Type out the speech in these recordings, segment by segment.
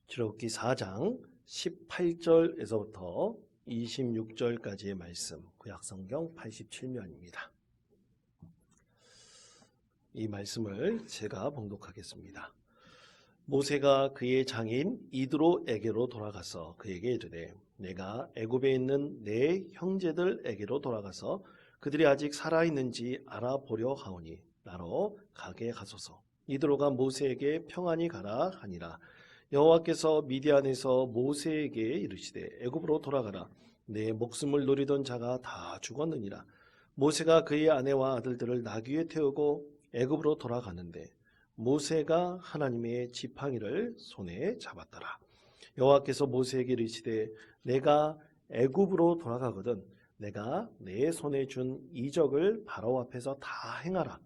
출애굽기 4장 18절에서부터 26절까지의 말씀, 구약성경 87면입니다. 이 말씀을 제가 봉독하겠습니다. 모세가 그의 장인 이드로에게로 돌아가서 그에게 이르되 내가 애굽에 있는 내 형제들에게로 돌아가서 그들이 아직 살아있는지 알아보려 하오니 나로 가게 하소서. 이드로가 모세에게 평안히 가라 하니라. 여호와께서 미디안에서 모세에게 이르시되 애굽으로 돌아가라. 내 목숨을 노리던 자가 다 죽었느니라. 모세가 그의 아내와 아들들을 나귀에 태우고 애굽으로 돌아가는데 모세가 하나님의 지팡이를 손에 잡았더라. 여호와께서 모세에게 이르시되 내가 애굽으로 돌아가거든 내가 내 손에 준 이적을 바로 앞에서 다 행하라.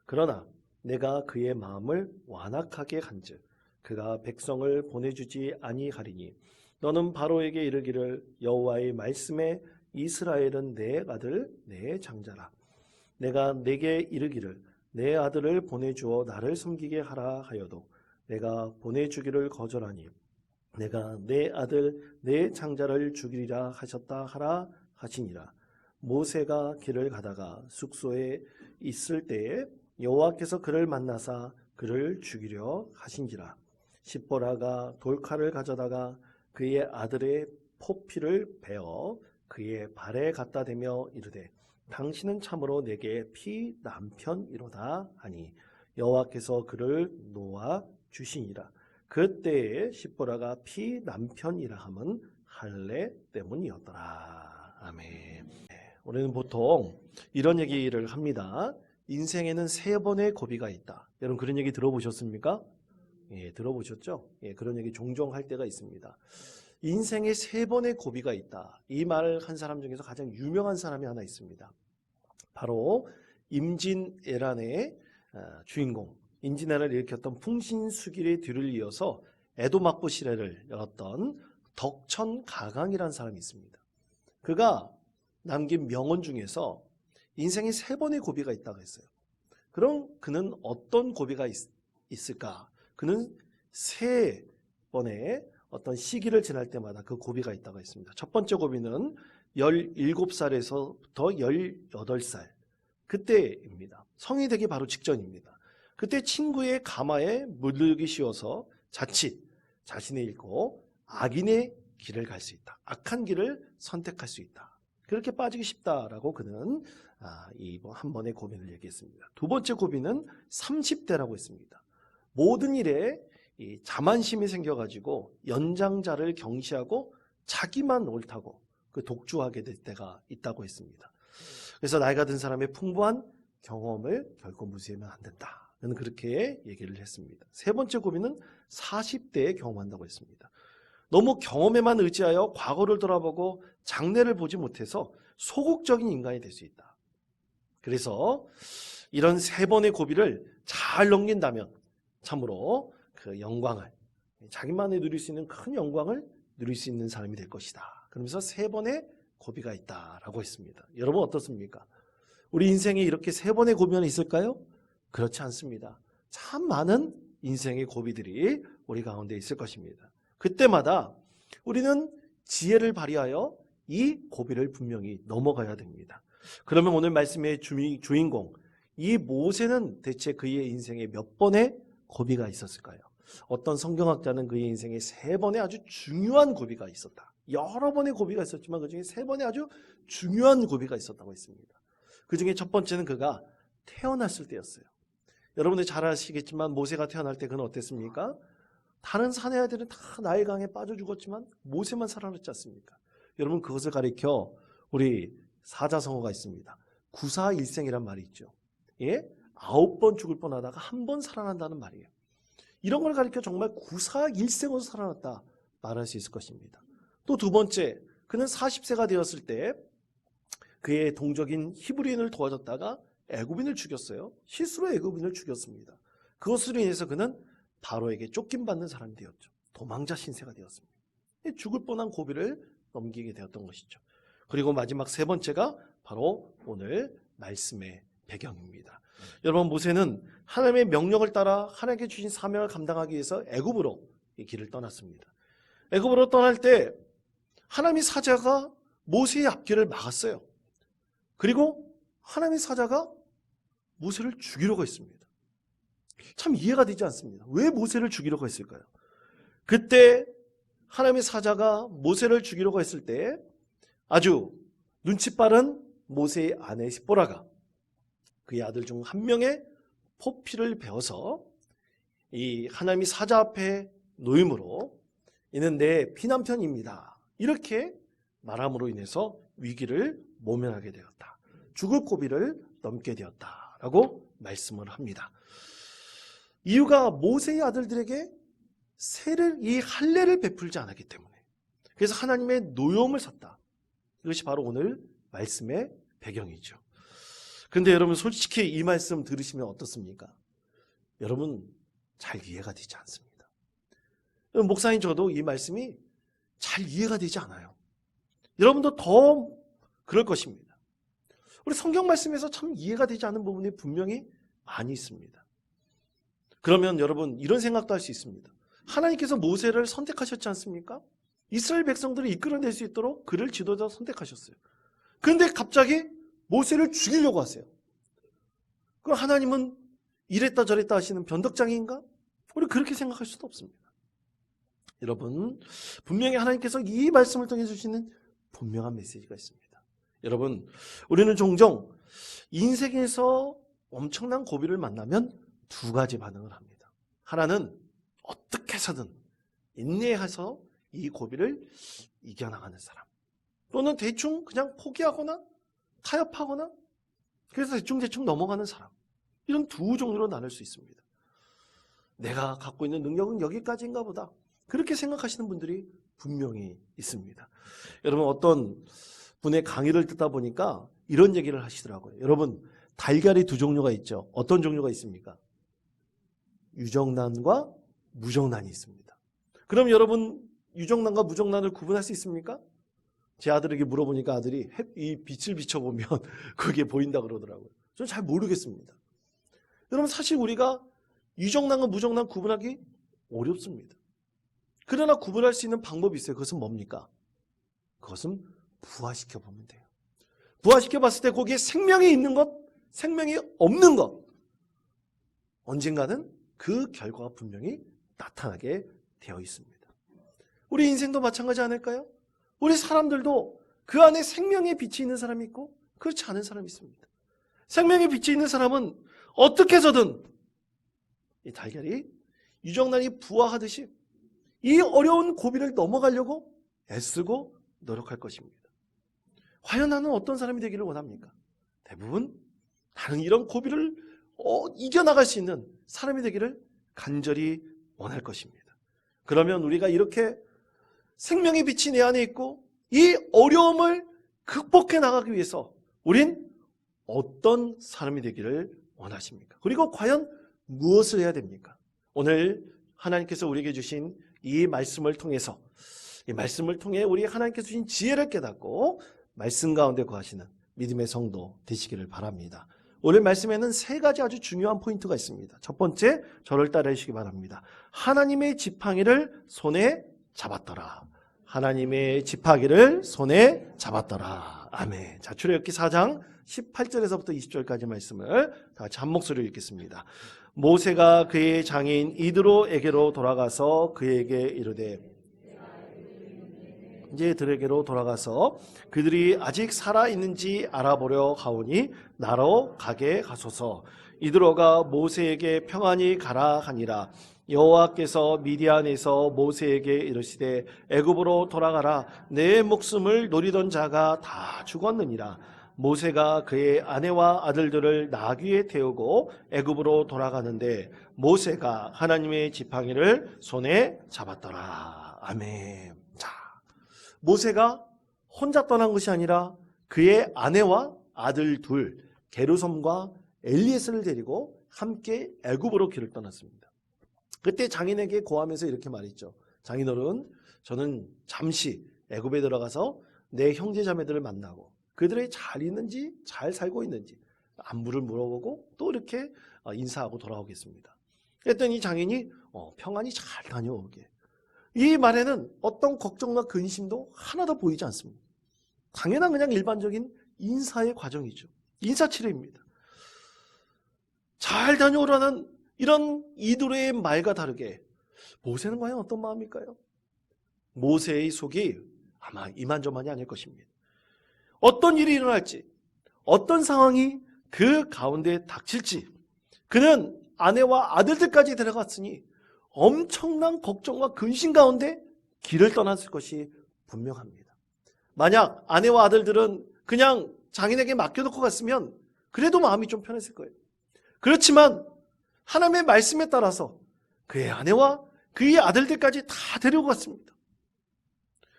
그러나 내가 그의 마음을 완악하게 한즉 그가 백성을 보내주지 아니하리니 너는 바로에게 이르기를 여호와의 말씀에 이스라엘은 내 아들 내 장자라. 내가 내게 이르기를 내 아들을 보내주어 나를 섬기게 하라 하여도 내가 보내주기를 거절하니 내가 내 아들 내 장자를 죽이리라 하셨다 하라 하시니라. 모세가 길을 가다가 숙소에 있을 때에 여호와께서 그를 만나사 그를 죽이려 하신지라. 십보라가 돌칼을 가져다가 그의 아들의 포피를 베어 그의 발에 갖다 대며 이르되 당신은 참으로 내게 피 남편이로다 하니 여호와께서 그를 놓아 주시니라. 그때에 십보라가 피 남편이라 함은 할례 때문이었더라. 아멘. 우리는 보통 이런 얘기를 합니다. 인생에는 3번의 고비가 있다. 여러분 그런 얘기 들어보셨습니까? 예, 들어보셨죠? 예, 그런 얘기 종종 할 때가 있습니다. 인생에 3번의 고비가 있다. 이 말을 한 사람 중에서 가장 유명한 사람이 하나 있습니다. 바로 임진왜란의 주인공, 임진왜란을 일으켰던 풍신수길의 뒤를 이어서 에도막부 시대를 열었던 덕천가강이라는 사람이 있습니다. 그가 남긴 명언 중에서 인생에 3번의 고비가 있다고 했어요. 그럼 그는 어떤 고비가 있을까? 그는 3번의 어떤 시기를 지날 때마다 그 고비가 있다고 했습니다. 첫 번째 고비는 17살에서부터 18살 그때입니다. 성이 되기 바로 직전입니다. 그때 친구의 가마에 물들기 쉬워서 자칫 자신의 잃고 악인의 길을 갈 수 있다. 악한 길을 선택할 수 있다. 그렇게 빠지기 쉽다라고 그는 한 번의 고비를 얘기했습니다. 두 번째 고비는 30대라고 했습니다. 모든 일에 이 자만심이 생겨가지고 연장자를 경시하고 자기만 옳다고 그 독주하게 될 때가 있다고 했습니다. 그래서 나이가 든 사람의 풍부한 경험을 결코 무시하면 안 된다. 저는 그렇게 얘기를 했습니다. 세 번째 고비는 40대에 경험한다고 했습니다. 너무 경험에만 의지하여 과거를 돌아보고 장래를 보지 못해서 소극적인 인간이 될 수 있다. 그래서 이런 3번의 고비를 잘 넘긴다면 참으로 그 영광을 자기만이 누릴 수 있는 큰 영광을 누릴 수 있는 사람이 될 것이다. 그러면서 3번의 고비가 있다라고 했습니다. 여러분 어떻습니까? 우리 인생에 이렇게 3번의 고비는 있을까요? 그렇지 않습니다. 참 많은 인생의 고비들이 우리 가운데 있을 것입니다. 그때마다 우리는 지혜를 발휘하여 이 고비를 분명히 넘어가야 됩니다. 그러면 오늘 말씀의 주인공 이 모세는 대체 그의 인생에 몇 번의 고비가 있었을까요? 어떤 성경학자는 그의 인생에 3번의 아주 중요한 고비가 있었다. 여러 번의 고비가 있었지만 그중에 3번의 아주 중요한 고비가 있었다고 했습니다. 그중에 첫 번째는 그가 태어났을 때였어요. 여러분들 잘 아시겠지만 모세가 태어날 때 그는 어땠습니까? 다른 사내 아이들은 다 나일 강에 빠져 죽었지만 모세만 살아났지 않습니까? 여러분 그것을 가리켜 우리 사자성어가 있습니다. 구사일생이란 말이 있죠. 예? 9번 죽을 뻔하다가 1번 살아난다는 말이에요. 이런 걸 가리켜 정말 구사일생으로 살아났다 말할 수 있을 것입니다. 또 두 번째, 그는 40세가 되었을 때 그의 동족인 히브리인을 도와줬다가 애굽인을 죽였어요. 실수로 애굽인을 죽였습니다. 그것으로 인해서 그는 바로에게 쫓김받는 사람이 되었죠. 도망자 신세가 되었습니다. 죽을 뻔한 고비를 넘기게 되었던 것이죠. 그리고 마지막 3번째가 바로 오늘 말씀의 배경입니다. 여러분 모세는 하나님의 명령을 따라 하나님께 주신 사명을 감당하기 위해서 애굽으로 이 길을 떠났습니다. 애굽으로 떠날 때 하나님의 사자가 모세의 앞길을 막았어요. 그리고 하나님의 사자가 모세를 죽이려고 했습니다. 참 이해가 되지 않습니다. 왜 모세를 죽이려고 했을까요? 그때 하나님의 사자가 모세를 죽이려고 했을 때 아주 눈치 빠른 모세의 아내 시보라가 그의 아들 중 한 명의 포피를 베어서 이 하나님의 사자 앞에 놓임으로 이는 내 피남편입니다. 이렇게 말함으로 인해서 위기를 모면하게 되었다. 죽을 고비를 넘게 되었다라고 말씀을 합니다. 이유가 모세의 아들들에게 이 할례를 베풀지 않았기 때문에, 그래서 하나님의 노여움을 샀다. 이것이 바로 오늘 말씀의 배경이죠. 그런데 여러분 솔직히 이 말씀 들으시면 어떻습니까? 여러분 잘 이해가 되지 않습니다. 목사님 저도 이 말씀이 잘 이해가 되지 않아요. 여러분도 더 그럴 것입니다. 우리 성경 말씀에서 참 이해가 되지 않는 부분이 분명히 많이 있습니다. 그러면 여러분 이런 생각도 할 수 있습니다. 하나님께서 모세를 선택하셨지 않습니까? 이스라엘 백성들을 이끌어낼 수 있도록 그를 지도자 선택하셨어요. 그런데 갑자기 모세를 죽이려고 하세요. 그럼 하나님은 이랬다 저랬다 하시는 변덕장애인가? 우리 그렇게 생각할 수도 없습니다. 여러분 분명히 하나님께서 이 말씀을 통해 주시는 분명한 메시지가 있습니다. 여러분 우리는 종종 인생에서 엄청난 고비를 만나면 두 가지 반응을 합니다. 하나는 어떻게 해서든 인내해서 이 고비를 이겨나가는 사람, 또는 대충 그냥 포기하거나 타협하거나 그래서 대충 넘어가는 사람, 이런 두 종류로 나눌 수 있습니다. 내가 갖고 있는 능력은 여기까지인가 보다, 그렇게 생각하시는 분들이 분명히 있습니다. 여러분 어떤 분의 강의를 듣다 보니까 이런 얘기를 하시더라고요. 여러분 달걀이 두 종류가 있죠. 어떤 종류가 있습니까? 유정란과 무정란이 있습니다. 그럼 여러분 유정란과 무정란을 구분할 수 있습니까? 제 아들에게 물어보니까 아들이 이 빛을 비춰보면 그게 보인다 그러더라고요. 저는 잘 모르겠습니다. 여러분 사실 우리가 유정란과 무정란 구분하기 어렵습니다. 그러나 구분할 수 있는 방법이 있어요. 그것은 뭡니까? 그것은 부화시켜 보면 돼요. 부화시켜 봤을 때 거기에 생명이 있는 것, 생명이 없는 것, 언젠가는 그 결과가 분명히 나타나게 되어 있습니다. 우리 인생도 마찬가지 아닐까요? 우리 사람들도 그 안에 생명의 빛이 있는 사람이 있고 그렇지 않은 사람이 있습니다. 생명의 빛이 있는 사람은 어떻게 해서든 이 달걀이 유정란이 부화하듯이 이 어려운 고비를 넘어가려고 애쓰고 노력할 것입니다. 과연 나는 어떤 사람이 되기를 원합니까? 대부분 나는 이런 고비를 이겨나갈 수 있는 사람이 되기를 간절히 원할 것입니다. 그러면 우리가 이렇게 생명의 빛이 내 안에 있고 이 어려움을 극복해 나가기 위해서 우린 어떤 사람이 되기를 원하십니까? 그리고 과연 무엇을 해야 됩니까? 오늘 하나님께서 우리에게 주신 이 말씀을 통해서, 이 말씀을 통해 우리 하나님께서 주신 지혜를 깨닫고 말씀 가운데 거하시는 믿음의 성도 되시기를 바랍니다. 오늘 말씀에는 세 가지 아주 중요한 포인트가 있습니다. 첫 번째, 저를 따라 주시기 바랍니다. 하나님의 지팡이를 손에 잡았더라. 하나님의 지팡이를 손에 잡았더라. 아멘. 자, 출애굽기 4장 18절에서부터 20절까지 말씀을 다 같이 한 목소리로 읽겠습니다. 모세가 그의 장인 이드로에게로 돌아가서 그에게 이르되, 이제 들에게로 돌아가서 그들이 아직 살아있는지 알아보려 가오니 나로 가게 하소서. 이드로가 모세에게 평안히 가라 하니라. 여호와께서 미디안에서 모세에게 이르시되 애굽으로 돌아가라. 내 목숨을 노리던 자가 다 죽었느니라. 모세가 그의 아내와 아들들을 나귀에 태우고 애굽으로 돌아가는데 모세가 하나님의 지팡이를 손에 잡았더라. 아멘. 자, 모세가 혼자 떠난 것이 아니라 그의 아내와 아들 둘 게르솜과 엘리에스를 데리고 함께 애굽으로 길을 떠났습니다. 그때 장인에게 고하면서 이렇게 말했죠. 장인어른, 저는 잠시 애굽에 들어가서 내 형제자매들을 만나고 그들이 잘 있는지 잘 살고 있는지 안부를 물어보고 또 이렇게 인사하고 돌아오겠습니다. 그랬더니 장인이 평안히 잘 다녀오게. 이 말에는 어떤 걱정과 근심도 하나도 보이지 않습니다. 당연한 그냥 일반적인 인사의 과정이죠. 인사치레입니다. 잘 다녀오라는 이런 이들의 말과 다르게 모세는 과연 어떤 마음일까요? 모세의 속이 아마 이만저만이 아닐 것입니다. 어떤 일이 일어날지, 어떤 상황이 그 가운데 닥칠지, 그는 아내와 아들들까지 데려갔으니 엄청난 걱정과 근심 가운데 길을 떠났을 것이 분명합니다. 만약 아내와 아들들은 그냥 장인에게 맡겨놓고 갔으면 그래도 마음이 좀 편했을 거예요. 그렇지만 하나님의 말씀에 따라서 그의 아내와 그의 아들들까지 다 데리고 갔습니다.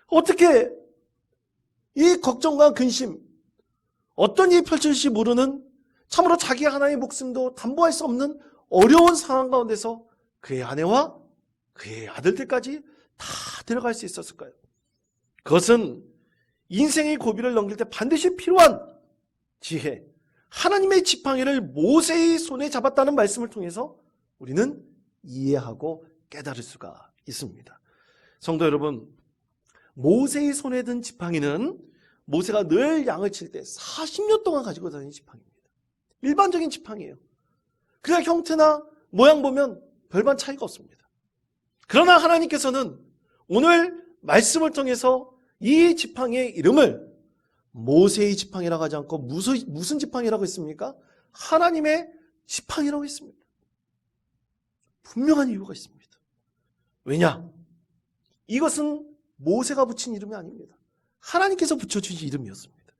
어떻게 이 걱정과 근심, 어떤 일이 펼쳐질지 모르는 참으로 자기 하나의 목숨도 담보할 수 없는 어려운 상황 가운데서 그의 아내와 그의 아들들까지 다 데려갈 수 있었을까요? 그것은 인생의 고비를 넘길 때 반드시 필요한 지혜, 하나님의 지팡이를 모세의 손에 잡았다는 말씀을 통해서 우리는 이해하고 깨달을 수가 있습니다. 성도 여러분, 모세의 손에 든 지팡이는 모세가 늘 양을 칠 때 40년 동안 가지고 다니는 지팡이입니다. 일반적인 지팡이에요. 그냥 형태나 모양 보면 별반 차이가 없습니다. 그러나 하나님께서는 오늘 말씀을 통해서 이 지팡이의 이름을 모세의 지팡이라고 하지 않고 무슨 지팡이라고 했습니까? 하나님의 지팡이라고 했습니다. 분명한 이유가 있습니다. 왜냐? 이것은 모세가 붙인 이름이 아닙니다. 하나님께서 붙여주신 이름이었습니다.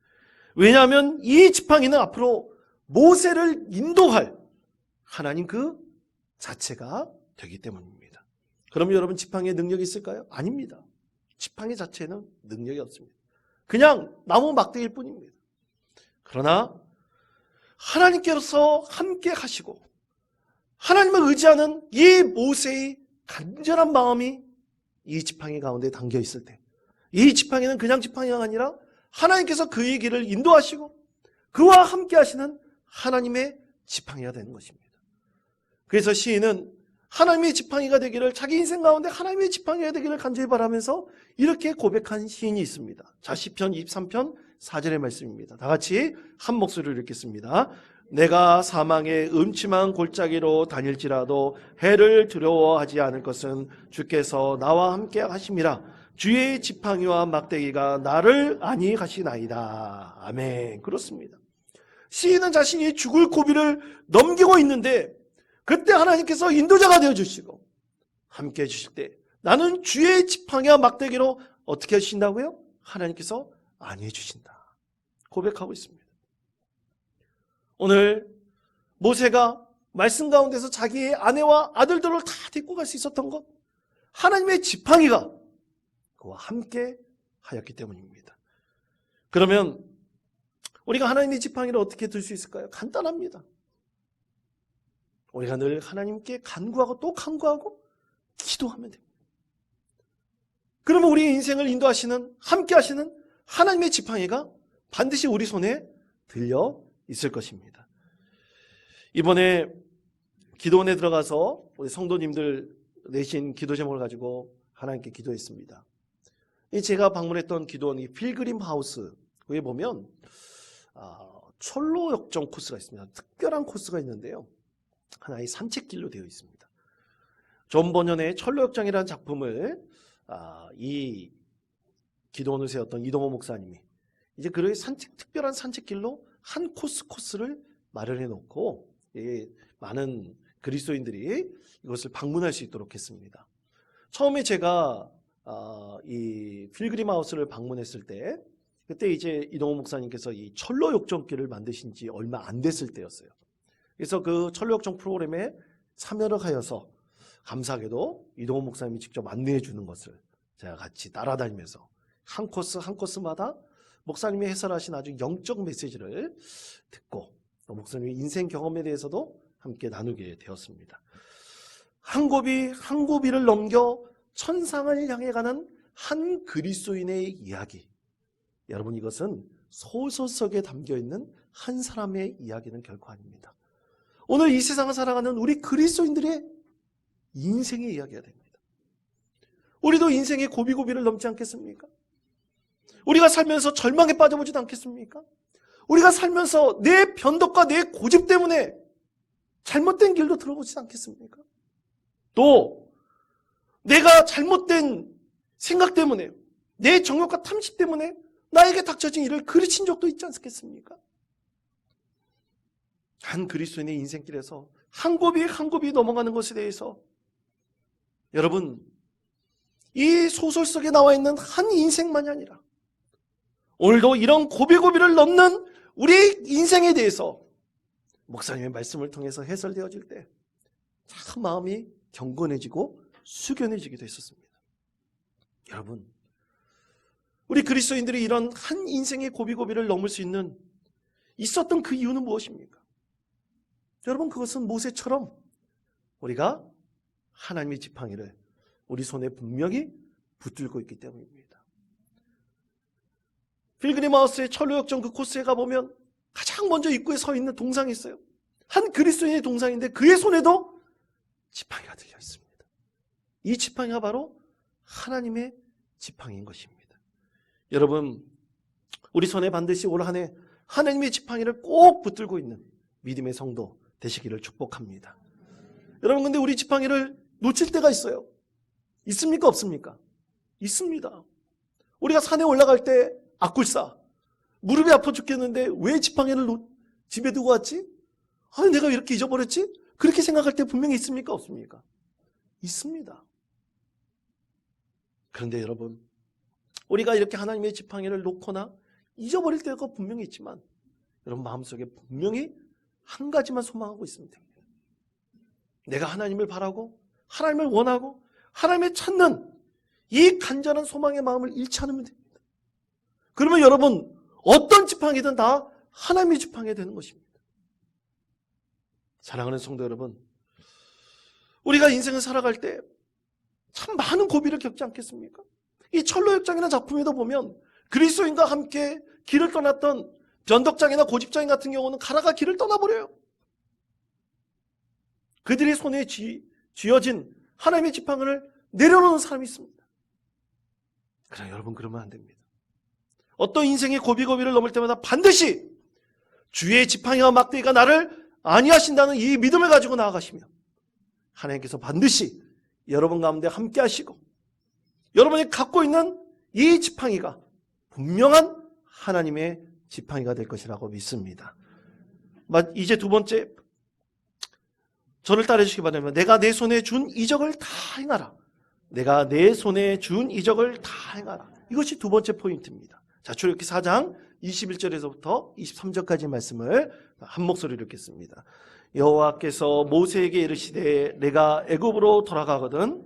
왜냐하면 이 지팡이는 앞으로 모세를 인도할 하나님 그 자체가 되기 때문입니다. 그럼 여러분 지팡이에 능력이 있을까요? 아닙니다. 지팡이 자체는 능력이 없습니다. 그냥 나무 막대기일 뿐입니다. 그러나 하나님께서 함께 하시고 하나님을 의지하는 이 모세의 간절한 마음이 이 지팡이 가운데 담겨 있을 때, 이 지팡이는 그냥 지팡이가 아니라 하나님께서 그의 길을 인도하시고 그와 함께 하시는 하나님의 지팡이가 되는 것입니다. 그래서 시인은 하나님의 지팡이가 되기를, 자기 인생 가운데 하나님의 지팡이가 되기를 간절히 바라면서 이렇게 고백한 시인이 있습니다. 자, 시편 23편 4절의 말씀입니다. 다 같이 한 목소리로 읽겠습니다. 내가 사망의 음침한 골짜기로 다닐지라도 해를 두려워하지 않을 것은 주께서 나와 함께 하심이라. 주의 지팡이와 막대기가 나를 안위하시나이다. 아멘. 그렇습니다. 시인은 자신이 죽을 고비를 넘기고 있는데 그때 하나님께서 인도자가 되어주시고 함께 해주실 때 나는 주의 지팡이와 막대기로 어떻게 하신다고요? 하나님께서 안위해 주신다. 고백하고 있습니다. 오늘 모세가 말씀 가운데서 자기의 아내와 아들들을 다 데리고 갈 수 있었던 것, 하나님의 지팡이가 그와 함께 하였기 때문입니다. 그러면 우리가 하나님의 지팡이를 어떻게 들 수 있을까요? 간단합니다. 우리가 늘 하나님께 간구하고 또 간구하고 기도하면 됩니다. 그러면 우리의 인생을 인도하시는, 함께 하시는 하나님의 지팡이가 반드시 우리 손에 들려 있을 것입니다. 이번에 기도원에 들어가서 우리 성도님들 내신 기도 제목을 가지고 하나님께 기도했습니다. 제가 방문했던 기도원이 필그림 하우스, 거기에 보면 철로 역정 코스가 있습니다. 특별한 코스가 있는데요, 하나의 산책길로 되어 있습니다. 존 버년의 철로 역정이라는 작품을 이 기도원을 세웠던 이동호 목사님이 이제 그의 특별한 산책길로 한 코스를 마련해 놓고 많은 그리스도인들이 이것을 방문할 수 있도록 했습니다. 처음에 제가 이 필그림 하우스를 방문했을 때, 그때 이제 이동호 목사님께서 이 철로 역정길을 만드신 지 얼마 안 됐을 때였어요. 그래서 그 철로 역정 프로그램에 참여를 하여서 감사하게도 이동호 목사님이 직접 안내해 주는 것을 제가 같이 따라다니면서 한 코스마다 목사님이 해설하신 아주 영적 메시지를 듣고 또 목사님의 인생 경험에 대해서도 함께 나누게 되었습니다. 한 고비를 넘겨 천상을 향해 가는 한 그리스도인의 이야기. 여러분, 이것은 소설 속에 담겨있는 한 사람의 이야기는 결코 아닙니다. 오늘 이 세상을 살아가는 우리 그리스도인들의 인생의 이야기가 됩니다. 우리도 인생의 고비고비를 넘지 않겠습니까? 우리가 살면서 절망에 빠져보지도 않겠습니까? 우리가 살면서 내 변덕과 내 고집 때문에 잘못된 길로 들어보지 않겠습니까? 또 내가 잘못된 생각 때문에, 내 정욕과 탐심 때문에 나에게 닥쳐진 일을 그르친 적도 있지 않겠습니까? 한 그리스도인의 인생길에서 한 곱이 한 곱이 넘어가는 것에 대해서 여러분, 이 소설 속에 나와 있는 한 인생만이 아니라 오늘도 이런 고비고비를 넘는 우리 인생에 대해서 목사님의 말씀을 통해서 해설되어질 때 참 마음이 경건해지고 숙연해지기도 했었습니다. 여러분, 우리 그리스도인들이 이런 한 인생의 고비고비를 넘을 수 있었던 그 이유는 무엇입니까? 여러분, 그것은 모세처럼 우리가 하나님의 지팡이를 우리 손에 분명히 붙들고 있기 때문입니다. 필그림 하우스의 철로역정 그 코스에 가보면 가장 먼저 입구에 서 있는 동상이 있어요. 한 그리스도인의 동상인데 그의 손에도 지팡이가 들려 있습니다. 이 지팡이가 바로 하나님의 지팡이인 것입니다. 여러분, 우리 손에 반드시 올 한 해 하나님의 지팡이를 꼭 붙들고 있는 믿음의 성도 되시기를 축복합니다. 여러분, 근데 우리 지팡이를 놓칠 때가 있어요. 있습니까? 없습니까? 있습니다. 우리가 산에 올라갈 때 악굴싸, 무릎이 아파 죽겠는데 왜 지팡이를 집에 두고 왔지? 아니, 내가 왜 이렇게 잊어버렸지? 그렇게 생각할 때 분명히 있습니까? 없습니까? 있습니다. 그런데 여러분, 우리가 이렇게 하나님의 지팡이를 놓거나 잊어버릴 때가 분명히 있지만 여러분 마음속에 분명히 한 가지만 소망하고 있으면 됩니다. 내가 하나님을 바라고 하나님을 원하고 하나님을 찾는 이 간절한 소망의 마음을 잃지 않으면 됩니다. 그러면 여러분 어떤 지팡이든 다 하나님의 지팡이가 되는 것입니다. 사랑하는 성도 여러분, 우리가 인생을 살아갈 때 참 많은 고비를 겪지 않겠습니까? 이 철로역정이라는 작품에도 보면 그리스도인과 함께 길을 떠났던 변덕장이나 고집장인 같은 경우는 가다가 길을 떠나버려요. 그들의 손에 쥐어진 하나님의 지팡이를 내려놓는 사람이 있습니다. 그러나 여러분, 그러면 안 됩니다. 어떤 인생의 고비고비를 넘을 때마다 반드시 주의 지팡이와 막대기가 나를 안위하신다는 이 믿음을 가지고 나아가시며 하나님께서 반드시 여러분 가운데 함께 하시고 여러분이 갖고 있는 이 지팡이가 분명한 하나님의 지팡이가 될 것이라고 믿습니다. 이제 두 번째, 저를 따르해 주시기 바랍니다. 내가 내 손에 준 이적을 다 행하라. 내가 내 손에 준 이적을 다 행하라. 이것이 두 번째 포인트입니다. 자, 출애굽기 4장 21절에서부터 23절까지 말씀을 한 목소리로 읽겠습니다. 여호와께서 모세에게 이르시되 내가 애굽으로 돌아가거든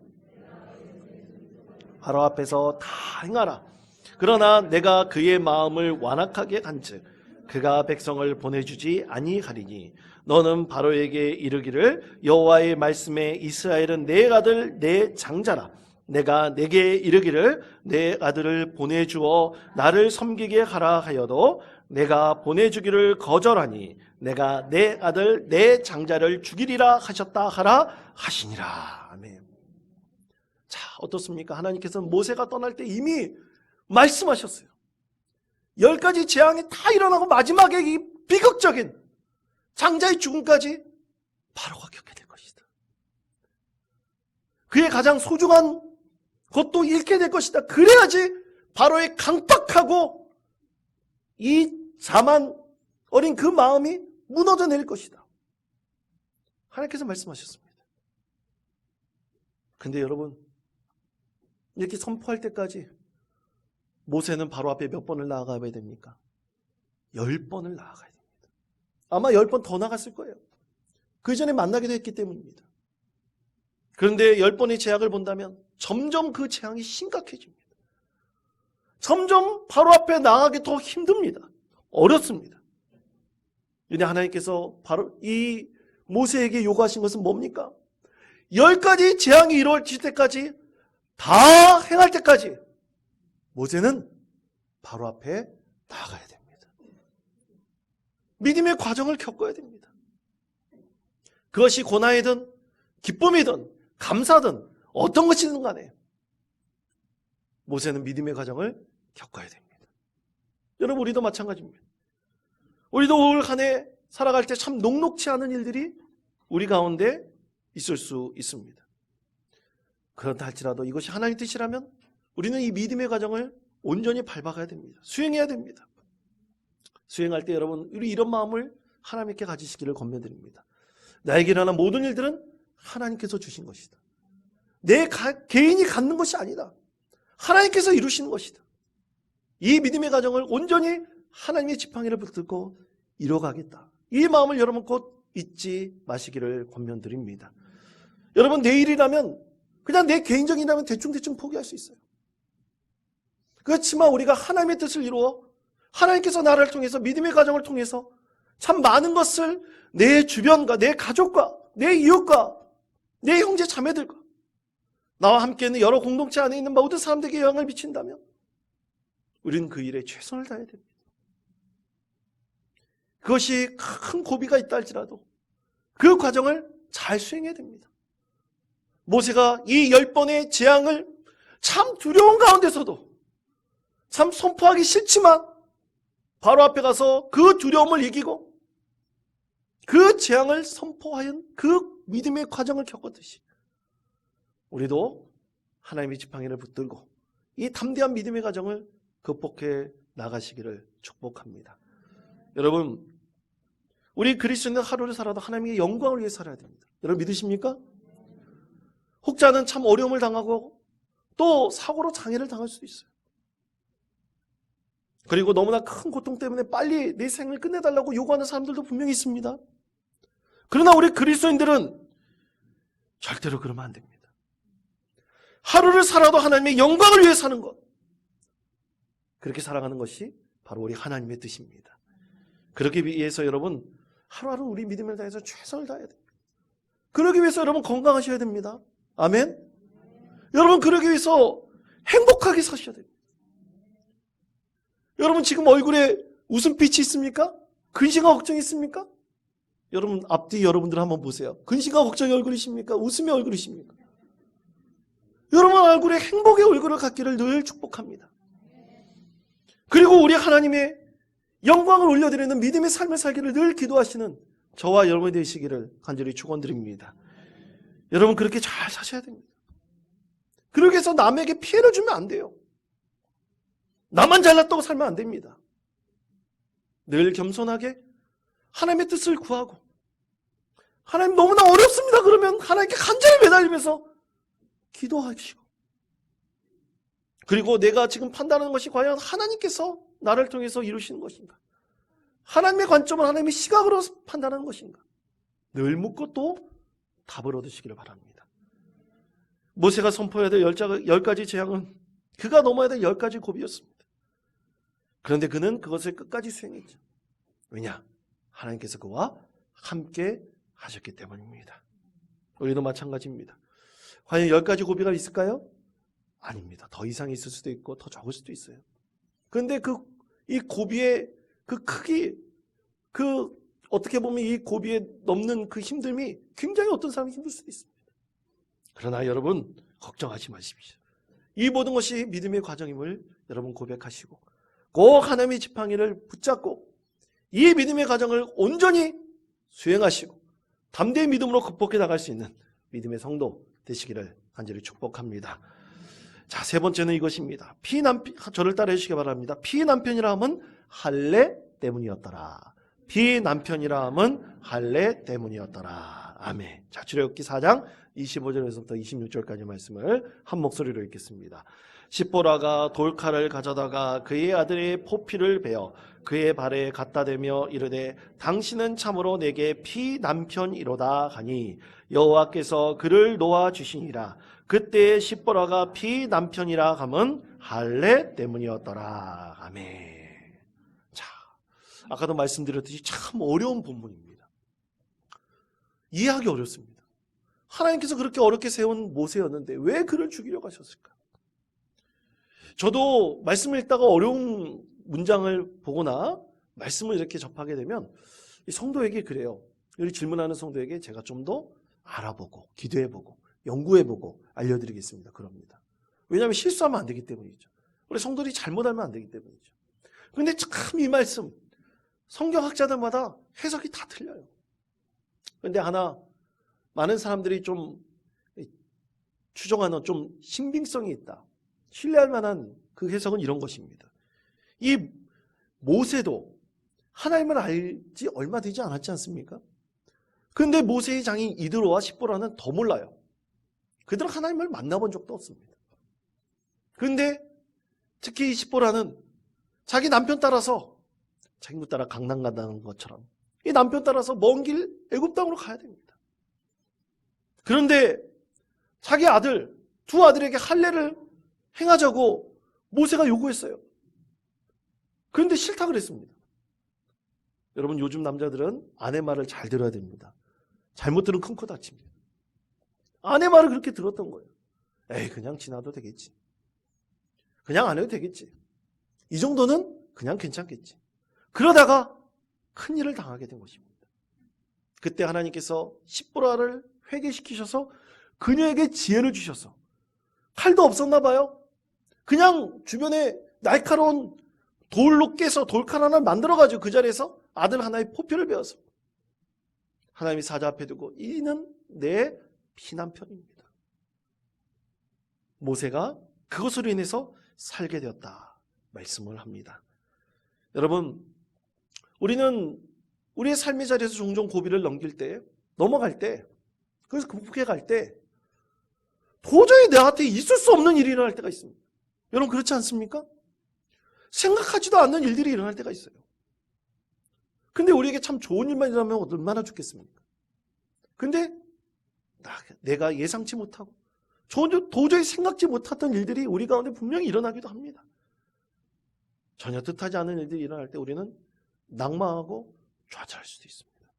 바로 앞에서 다 행하라. 그러나 내가 그의 마음을 완악하게 간즉 그가 백성을 보내주지 아니하리니 너는 바로에게 이르기를 여호와의 말씀에 이스라엘은 내 아들 내 장자라. 내가 내게 이르기를 내 아들을 보내주어 나를 섬기게 하라 하여도 내가 보내주기를 거절하니 내가 내 아들 내 장자를 죽이리라 하셨다 하라 하시니라. 아멘. 자, 어떻습니까? 하나님께서는 모세가 떠날 때 이미 말씀하셨어요. 10가지 재앙이 다 일어나고 마지막에 이 비극적인 장자의 죽음까지 바로가 겪게 될 것이다. 그의 가장 소중한 것도 잃게 될 것이다. 그래야지 바로의 강박하고 이 자만 어린 그 마음이 무너져 내릴 것이다. 하나님께서 말씀하셨습니다. 근데 여러분, 이렇게 선포할 때까지 모세는 바로 앞에 몇 번을 나아가야 됩니까? 10번을 나아가야 됩니다. 아마 10번 더 나갔을 거예요. 그 전에 만나기도 했기 때문입니다. 그런데 10번의 재앙을 본다면 점점 그 재앙이 심각해집니다. 점점 바로 앞에 나가기 더 힘듭니다. 어렵습니다. 근데 하나님께서 바로 이 모세에게 요구하신 것은 뭡니까? 10가지 재앙이 이루어질 때까지 다 행할 때까지 모세는 바로 앞에 나아가야 됩니다. 믿음의 과정을 겪어야 됩니다. 그것이 고난이든 기쁨이든 감사든 어떤 것이든 간에 모세는 믿음의 과정을 겪어야 됩니다. 여러분, 우리도 마찬가지입니다. 우리도 올 한 해 살아갈 때 참 녹록치 않은 일들이 우리 가운데 있을 수 있습니다. 그렇다 할지라도 이것이 하나님의 뜻이라면 우리는 이 믿음의 과정을 온전히 밟아가야 됩니다. 수행해야 됩니다. 수행할 때 여러분, 우리 이런 마음을 하나님께 가지시기를 권면드립니다. 나에게 일어난 모든 일들은 하나님께서 주신 것이다. 내 개인이 갖는 것이 아니다. 하나님께서 이루시는 것이다. 이 믿음의 과정을 온전히 하나님의 지팡이를 붙들고 이뤄가겠다. 이 마음을 여러분 곧 잊지 마시기를 권면드립니다. 여러분, 내일이라면 그냥 내 개인적이라면 대충 포기할 수 있어요. 그렇지만 우리가 하나님의 뜻을 이루어 하나님께서 나를 통해서 믿음의 과정을 통해서 참 많은 것을 내 주변과 내 가족과 내 이웃과 내 형제 자매들과 나와 함께 있는 여러 공동체 안에 있는 모든 사람들에게 영향을 미친다면 우리는 그 일에 최선을 다해야 됩니다. 그것이 큰 고비가 있다 할지라도 그 과정을 잘 수행해야 됩니다. 모세가 이 10번의 재앙을 참 두려운 가운데서도 참 선포하기 싫지만 바로 앞에 가서 그 두려움을 이기고 그 재앙을 선포하는 그 믿음의 과정을 겪었듯이 우리도 하나님의 지팡이를 붙들고 이 담대한 믿음의 과정을 극복해 나가시기를 축복합니다. 여러분, 우리 그리스도인은 하루를 살아도 하나님의 영광을 위해 살아야 됩니다. 여러분 믿으십니까? 혹자는 참 어려움을 당하고 또 사고로 장애를 당할 수도 있어요. 그리고 너무나 큰 고통 때문에 빨리 내 생을 끝내달라고 요구하는 사람들도 분명히 있습니다. 그러나 우리 그리스도인들은 절대로 그러면 안 됩니다. 하루를 살아도 하나님의 영광을 위해 사는 것, 그렇게 살아가는 것이 바로 우리 하나님의 뜻입니다. 그러기 위해서 여러분 하루하루 우리 믿음을 다해서 최선을 다해야 됩니다. 그러기 위해서 여러분 건강하셔야 됩니다. 아멘. 여러분 그러기 위해서 행복하게 사셔야 됩니다. 여러분 지금 얼굴에 웃음빛이 있습니까? 근심과 걱정이 있습니까? 여러분 앞뒤 여러분들 한번 보세요. 근심과 걱정의 얼굴이십니까? 웃음의 얼굴이십니까? 여러분 얼굴에 행복의 얼굴을 갖기를 늘 축복합니다. 그리고 우리 하나님의 영광을 올려드리는 믿음의 삶을 살기를 늘 기도하시는 저와 여러분이 되시기를 간절히 축원드립니다. 여러분 그렇게 잘 사셔야 됩니다. 그러기 위해서 남에게 피해를 주면 안 돼요. 나만 잘났다고 살면 안 됩니다. 늘 겸손하게 하나님의 뜻을 구하고 하나님 너무나 어렵습니다. 그러면 하나님께 간절히 매달리면서 기도하시고 그리고 내가 지금 판단하는 것이 과연 하나님께서 나를 통해서 이루시는 것인가? 하나님의 관점은 하나님의 시각으로 판단하는 것인가? 늘 묻고 또 답을 얻으시기를 바랍니다. 모세가 선포해야 될 10가지 재앙은 그가 넘어야 될 10가지 고비였습니다. 그런데 그는 그것을 끝까지 수행했죠. 왜냐? 하나님께서 그와 함께 하셨기 때문입니다. 우리도 마찬가지입니다. 과연 10가지 고비가 있을까요? 아닙니다. 더 이상 있을 수도 있고 더 적을 수도 있어요. 그런데 이 고비의 그 크기, 어떻게 보면 이 고비에 넘는 그 힘듦이 굉장히 어떤 사람이 힘들 수도 있습니다. 그러나 여러분 걱정하지 마십시오. 이 모든 것이 믿음의 과정임을 여러분 고백하시고 꼭 하나님의 지팡이를 붙잡고 이 믿음의 과정을 온전히 수행하시고 담대히 믿음으로 극복해 나갈 수 있는 믿음의 성도 되시기를 간절히 축복합니다. 자, 세 번째는 이것입니다. 저를 따라 해주시기 바랍니다. 피난편이라 함은 할례 때문이었더라. 피난편이라 함은 할례 때문이었더라. 아멘. 자, 출애굽기 4장 25절에서부터 26절까지 말씀을 한 목소리로 읽겠습니다. 십보라가 돌칼을 가져다가 그의 아들의 포피를 베어 그의 발에 갖다 대며 이르되 당신은 참으로 내게 피남편이로다 하니 여호와께서 그를 놓아 주시니라. 그때 십보라가 피남편이라 함은 할례 때문이었더라. 아멘. 자, 아까도 말씀드렸듯이 참 어려운 본문입니다. 이해하기 어렵습니다. 하나님께서 그렇게 어렵게 세운 모세였는데 왜 그를 죽이려고 하셨을까? 저도 말씀을 읽다가 어려운 문장을 보거나 말씀을 이렇게 접하게 되면 성도에게 그래요. 우리 질문하는 성도에게 제가 좀 더 알아보고 기도해보고 연구해보고 알려드리겠습니다. 그럽니다. 왜냐하면 실수하면 안 되기 때문이죠. 우리 성도들이 잘못하면 안 되기 때문이죠. 그런데 참 이 말씀 성경학자들마다 해석이 다 틀려요. 그런데 하나 많은 사람들이 좀 추정하는 좀 신빙성이 있다, 신뢰할 만한 그 해석은 이런 것입니다. 이 모세도 하나님을 알지 얼마 되지 않았지 않습니까? 그런데 모세의 장인 이드로와 십보라는 더 몰라요. 그들은 하나님을 만나본 적도 없습니다. 그런데 특히 이 십보라는 자기 남편 따라서, 자기 못 따라 강남 간다는 것처럼 이 남편 따라서 먼 길 애굽 땅으로 가야 됩니다. 그런데 자기 아들, 두 아들에게 할례를 행하자고 모세가 요구했어요. 그런데 싫다 그랬습니다. 여러분, 요즘 남자들은 아내 말을 잘 들어야 됩니다. 잘못 들으면 큰 코 다칩니다. 아내 말을 그렇게 들었던 거예요. 에이, 그냥 지나도 되겠지. 그냥 안 해도 되겠지. 이 정도는 그냥 괜찮겠지. 그러다가 큰일을 당하게 된 것입니다. 그때 하나님께서 십보라를 회개시키셔서 그녀에게 지혜를 주셔서, 칼도 없었나 봐요. 그냥 주변에 날카로운 돌로 깨서 돌칼 하나를 만들어가지고 그 자리에서 아들 하나의 포표를 베어서 하나님이 사자 앞에 두고, 이는 내 피난편입니다. 모세가 그것으로 인해서 살게 되었다 말씀을 합니다. 여러분, 우리는 우리의 삶의 자리에서 종종 고비를 넘길 때, 넘어갈 때, 그래서 극복해 갈 때 도저히 내한테 있을 수 없는 일이 일어날 때가 있습니다. 여러분, 그렇지 않습니까? 생각하지도 않는 일들이 일어날 때가 있어요. 근데 우리에게 참 좋은 일만 일어나면 얼마나 좋겠습니까? 근데 내가 예상치 못하고 도저히 생각지 못했던 일들이 우리 가운데 분명히 일어나기도 합니다. 전혀 뜻하지 않은 일들이 일어날 때 우리는 낭망하고 좌절할 수도 있습니다.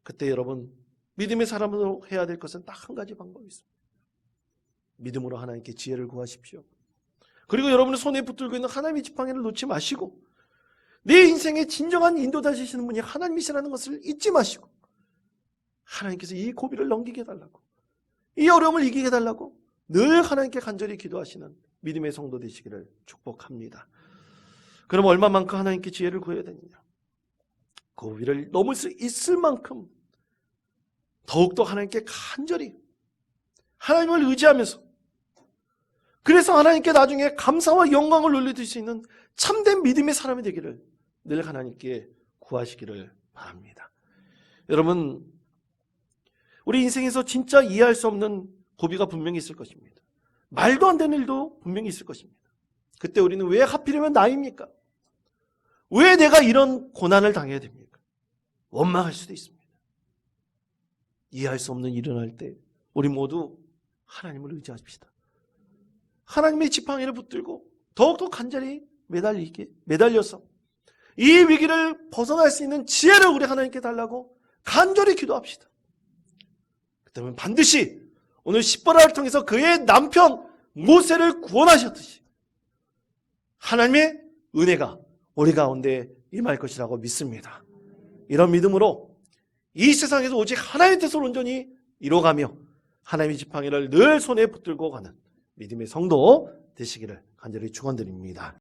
그때 여러분, 믿음의 사람으로 해야 될 것은 딱 한 가지 방법이 있습니다. 믿음으로 하나님께 지혜를 구하십시오. 그리고 여러분의 손에 붙들고 있는 하나님의 지팡이를 놓지 마시고, 내 인생의 진정한 인도자시는 분이 하나님이시라는 것을 잊지 마시고, 하나님께서 이 고비를 넘기게 해달라고, 이 어려움을 이기게 해달라고 늘 하나님께 간절히 기도하시는 믿음의 성도 되시기를 축복합니다. 그럼 얼마만큼 하나님께 지혜를 구해야 되느냐? 고비를 넘을 수 있을 만큼 더욱더 하나님께 간절히 하나님을 의지하면서, 그래서 하나님께 나중에 감사와 영광을 돌려드릴 수 있는 참된 믿음의 사람이 되기를 늘 하나님께 구하시기를 바랍니다. 여러분, 우리 인생에서 진짜 이해할 수 없는 고비가 분명히 있을 것입니다. 말도 안 되는 일도 분명히 있을 것입니다. 그때 우리는 왜 하필이면 나입니까? 왜 내가 이런 고난을 당해야 됩니까? 원망할 수도 있습니다. 이해할 수 없는 일이 일어날 때 우리 모두 하나님을 의지합시다. 하나님의 지팡이를 붙들고 더욱더 간절히 매달려서 이 위기를 벗어날 수 있는 지혜를 우리 하나님께 달라고 간절히 기도합시다. 그렇다면 반드시 오늘 십보라를 통해서 그의 남편 모세를 구원하셨듯이 하나님의 은혜가 우리 가운데 임할 것이라고 믿습니다. 이런 믿음으로 이 세상에서 오직 하나님의 뜻을 온전히 이뤄가며 하나님의 지팡이를 늘 손에 붙들고 가는 믿음의 성도 되시기를 간절히 축원드립니다.